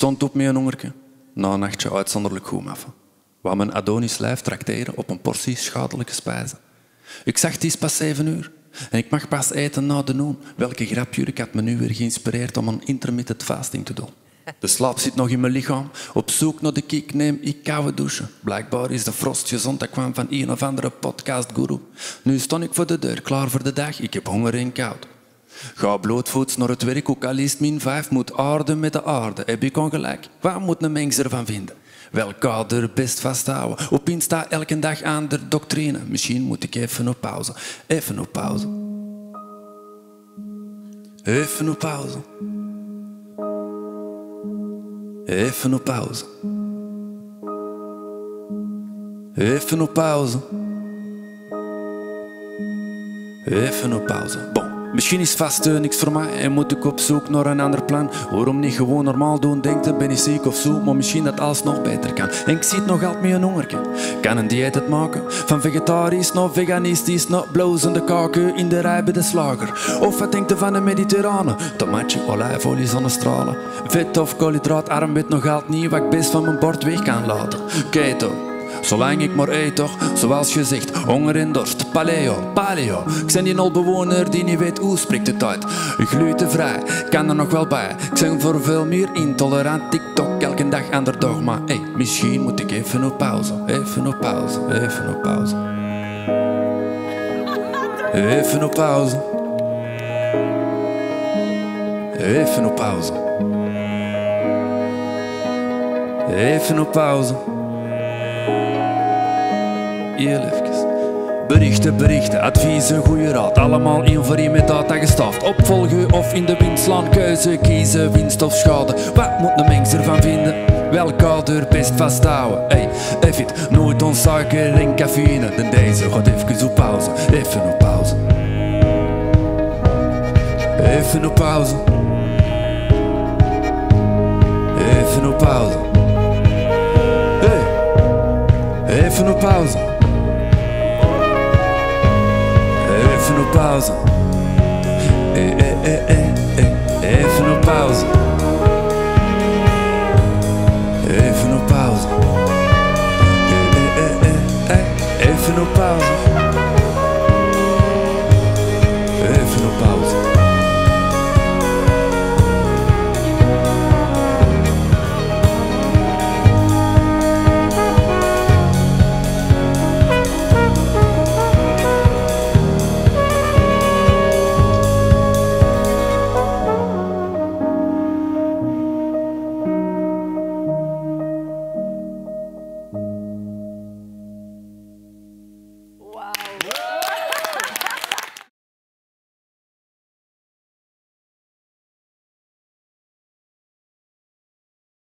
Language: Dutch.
stond op met een hongerke, na een nachtje uitzonderlijk goed maffen. Wou mijn Adonis lijf trakteren op een portie schadelijke spijzen. Ik zag het is pas 7 uur en ik mag pas eten na de noon. Welke grapjurk had me nu weer geïnspireerd om een intermittent fasting te doen? De slaap zit nog in mijn lichaam. Op zoek naar de kick neem ik koude douchen. Blijkbaar is de frost gezond, dat kwam van een of andere podcastguru. Nu stond ik voor de deur, klaar voor de dag. Ik heb honger en koud. Ga blootvoets naar het werk, ook al is het -5. Moet aarde met de aarde, heb ik ongelijk. Wat moet een mens ervan vinden? Wel kader best vasthouden. Op Insta elke dag aan de doctrine. Misschien moet ik even op pauze. Even op pauze. Even op pauze. Even op pauze. Even op pauze. Even op pauze. Bon. Misschien is vast niks voor mij en moet ik op zoek naar een ander plan. Waarom niet gewoon normaal doen, denken ben ik ziek of zo, maar misschien dat alles nog beter kan. En ik zit nog altijd met een hongerke. Kan een dieet het maken? Van vegetarisch naar veganistisch naar blozende kaken in de rij bij de slager. Of wat denkt u van een mediterrane? Tomatje, olijfolie, zonnestralen. Vet of koolhydraatarm weet nog altijd niet wat ik best van mijn bord weg kan laten. Keto. Zolang ik maar eet toch, zoals je zegt, honger en dorst, paleo. Ik ben die nulbewoner die niet weet hoe spreekt het uit. Glutenvrij, kan er nog wel bij. Ik ben voor veel meer intolerant, TikTok, elke dag ander dogma. Hey, misschien moet ik even op pauze, even op pauze, even op pauze. Even op pauze. Even op pauze. Even op pauze. Heel even. Berichten, adviezen, goede raad. Allemaal één voor één met data gestaafd. Opvolgen of in de wind slaan, keuze kiezen, winst of schade. Wat moet een mens ervan vinden? Wel kader best vasthouden. Hey, effit, nooit ons suiker en cafeïne. Dan deze gaat even op pauze. Even op pauze. Even op pauze. Even op pauze. Hey, even op pauze. Even op pauze. Even op pauze. Even op pauze. Even op pauze.